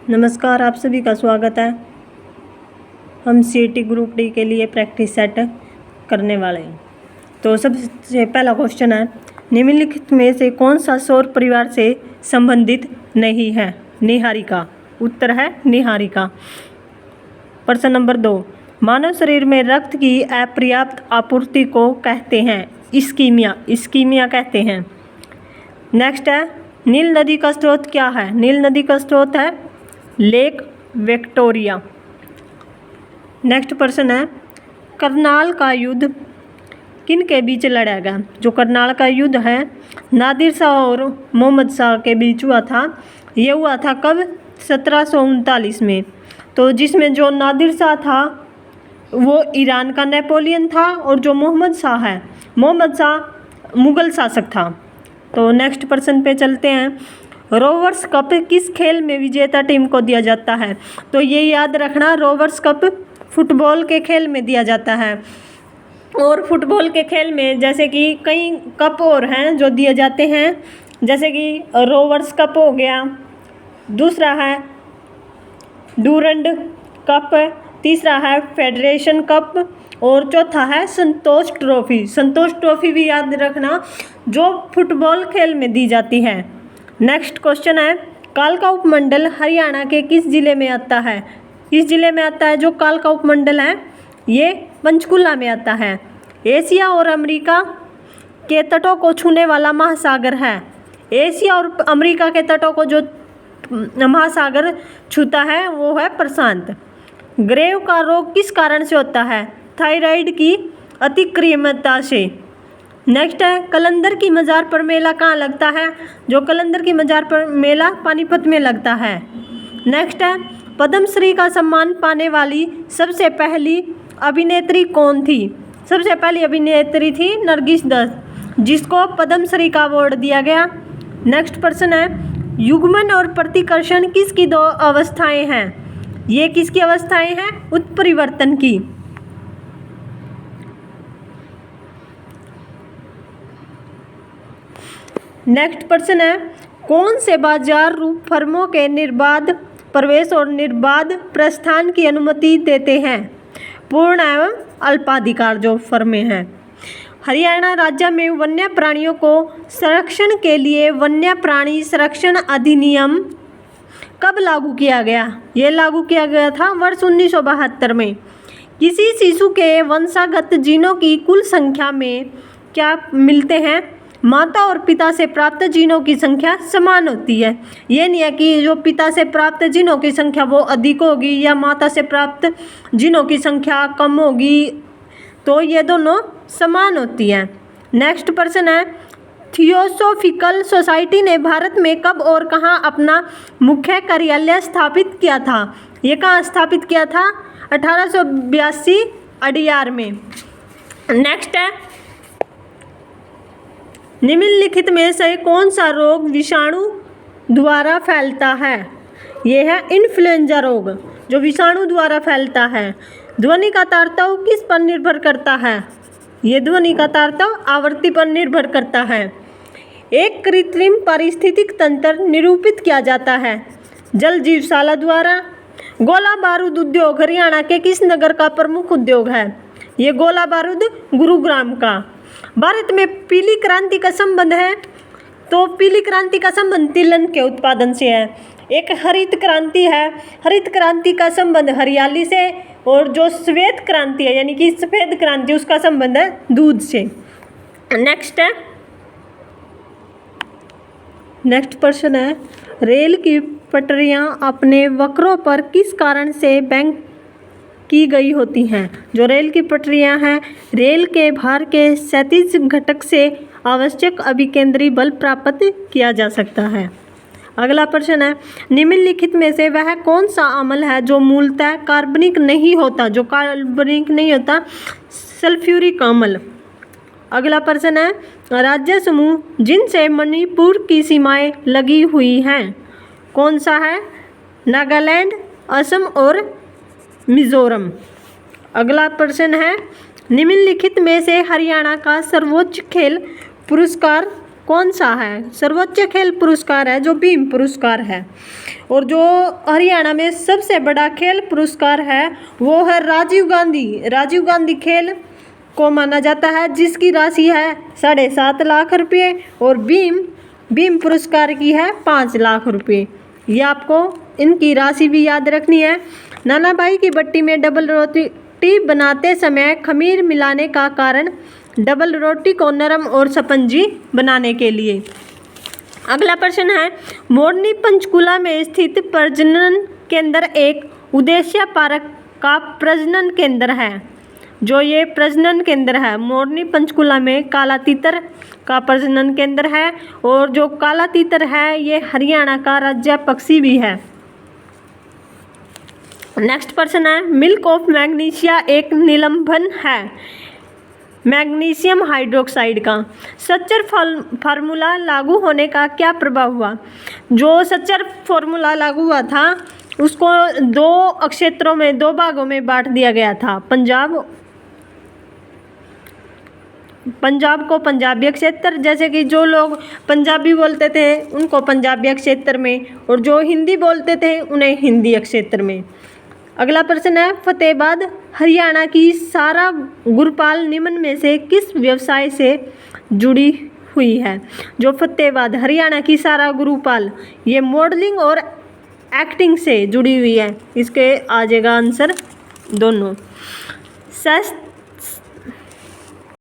नमस्कार, आप सभी का स्वागत है। हम सीईटी ग्रुप डी के लिए प्रैक्टिस सेट करने वाले हैं। तो सबसे पहला क्वेश्चन है, निम्नलिखित में से कौन सा सौर परिवार से संबंधित नहीं है? निहारिका। उत्तर है निहारिका। प्रश्न नंबर 2, मानव शरीर में रक्त की अपर्याप्त आपूर्ति को कहते हैं इस्कीमिया। इस्कीमिया कहते हैं। नेक्स्ट है, नील नदी का स्रोत क्या है? नील नदी का स्रोत है लेक विक्टोरिया। नेक्स्ट प्रश्न है, करनाल का युद्ध किन के बीच लड़ा गया? जो करनाल का युद्ध है नादिर शाह और मोहम्मद शाह के बीच हुआ था। ये हुआ था कब? 1739 में। तो जिसमें जो नादिर शाह था वो ईरान का नेपोलियन था और जो मोहम्मद शाह है, मोहम्मद शाह मुग़ल शासक था। तो नेक्स्ट प्रश्न पे चलते हैं, रोवर्स कप किस खेल में विजेता टीम को दिया जाता है? तो ये याद रखना, रोवर्स कप फुटबॉल के खेल में दिया जाता है। और फुटबॉल के खेल में जैसे कि कई कप और हैं जो दिए जाते हैं, जैसे कि रोवर्स कप हो गया, दूसरा है डूरंड कप, तीसरा है फेडरेशन कप और चौथा है संतोष ट्रॉफी। संतोष ट्रॉफी भी याद रखना जो फुटबॉल खेल में दी जाती है। नेक्स्ट क्वेश्चन है, कालका उपमंडल हरियाणा के किस जिले में आता है? किस जिले में आता है जो कालका उपमंडल है? ये पंचकुला में आता है। एशिया और अमेरिका के तटों को छूने वाला महासागर है। एशिया और अमेरिका के तटों को जो महासागर छूता है वो है प्रशांत। ग्रेव का रोग किस कारण से होता है? थायराइड की अतिक्रियता से। नेक्स्ट है, कलंदर की मज़ार पर मेला कहाँ लगता है? जो कलंदर की मज़ार पर मेला पानीपत में लगता है। नेक्स्ट है, पद्मश्री का सम्मान पाने वाली सबसे पहली अभिनेत्री कौन थी? सबसे पहली अभिनेत्री थी नरगिस दत्त, जिसको पद्मश्री का अवार्ड दिया गया। नेक्स्ट प्रश्न है, युग्मन और प्रतिकर्षण किसकी दो अवस्थाएं हैं? ये किसकी अवस्थाएं हैं? उत्परिवर्तन की। नेक्स्ट प्रश्न है, कौन से बाजार रूप फर्मों के निर्बाध प्रवेश और निर्बाध प्रस्थान की अनुमति देते हैं? पूर्ण एवं अल्पाधिकार जो फर्में हैं। हरियाणा राज्य में वन्य प्राणियों को संरक्षण के लिए वन्य प्राणी संरक्षण अधिनियम कब लागू किया गया? ये लागू किया गया था वर्ष 1972 में। किसी शिशु के वंशागत जीनों की कुल संख्या में क्या मिलते हैं? माता और पिता से प्राप्त जीनों की संख्या समान होती है। ये नहीं है कि जो पिता से प्राप्त जीनों की संख्या वो अधिक होगी या माता से प्राप्त जीनों की संख्या कम होगी, तो ये दोनों समान होती हैं। नेक्स्ट प्रश्न है, थियोसॉफिकल सोसाइटी ने भारत में कब और कहाँ अपना मुख्य कार्यालय स्थापित किया था? ये कहाँ स्थापित किया था? 1882 अडियार में। नेक्स्ट है, निम्नलिखित में से कौन सा रोग विषाणु द्वारा फैलता है? ये है इन्फ्लुएंजा रोग जो विषाणु द्वारा फैलता है। ध्वनि का तारतम्य किस पर निर्भर करता है? ये ध्वनि का तारतम्य आवृत्ति पर निर्भर करता है। एक कृत्रिम पारिस्थितिक तंत्र निरूपित किया जाता है जल जीवशाला द्वारा। गोला बारूद उद्योग हरियाणा के किस नगर का प्रमुख उद्योग है? ये गोला बारूद गुरुग्राम का। भारत में पीली क्रांति का संबंध है, तो पीली क्रांति का संबंध तिलहन के उत्पादन से है। एक हरित क्रांति है, हरित क्रांति का संबंध हरियाली से, और जो श्वेत क्रांति है यानी कि सफ़ेद क्रांति उसका संबंध है दूध से। नेक्स्ट है, नेक्स्ट प्रश्न है, रेल की पटरियां अपने वक्रों पर किस कारण से बैंक की गई होती हैं? जो रेल की पटरियां हैं, रेल के भार के क्षैतिज घटक से आवश्यक अभिकेंद्री बल प्राप्त किया जा सकता है। अगला प्रश्न है, निम्नलिखित में से वह कौन सा अम्ल है जो मूलतः कार्बनिक नहीं होता? जो कार्बनिक नहीं होता, सल्फ्यूरिक अम्ल। अगला प्रश्न है, राज्य समूह जिनसे मणिपुर की सीमाएं लगी हुई हैं कौन सा है? नागालैंड, असम और मिजोरम। अगला प्रश्न है, निम्नलिखित में से हरियाणा का सर्वोच्च खेल पुरस्कार कौन सा है? सर्वोच्च खेल पुरस्कार है जो भीम पुरस्कार है। और जो हरियाणा में सबसे बड़ा खेल पुरस्कार है वो है राजीव गांधी खेल को माना जाता है, जिसकी राशि है 7.5 लाख रुपये, और भीम पुरस्कार की है 5 लाख रुपये। ये आपको इनकी राशि भी याद रखनी है। नाना भाई की भट्टी में डबल रोटी बनाते समय खमीर मिलाने का कारण डबल रोटी को नरम और स्पंजी बनाने के लिए। अगला प्रश्न है, मोरनी पंचकूला में स्थित प्रजनन केंद्र एक उद्देश्य पार्क का प्रजनन केंद्र है। जो ये प्रजनन केंद्र है मोरनी पंचकूला में काला तीतर का प्रजनन केंद्र है, और जो काला तीतर है ये हरियाणा का राज्य पक्षी भी है। नेक्स्ट प्रश्न है, मिल्क ऑफ मैग्नीशिया एक निलंबन है मैग्नीशियम हाइड्रोक्साइड का। सच्चर फार्मूला लागू होने का क्या प्रभाव हुआ? जो सच्चर फार्मूला लागू हुआ था उसको 2 क्षेत्रों में 2 भागों में बांट दिया गया था। पंजाब को पंजाबी क्षेत्र, जैसे कि जो लोग पंजाबी बोलते थे उनको पंजाबी क्षेत्र में, और जो हिंदी बोलते थे उन्हें हिंदी क्षेत्र में। अगला प्रश्न है, फतेहाबाद हरियाणा की सारा गुरपाल निम्न में से किस व्यवसाय से जुड़ी हुई है? जो फतेहाबाद हरियाणा की सारा गुरपाल ये मॉडलिंग और एक्टिंग से जुड़ी हुई है। इसके आ जाएगा आंसर दोनों।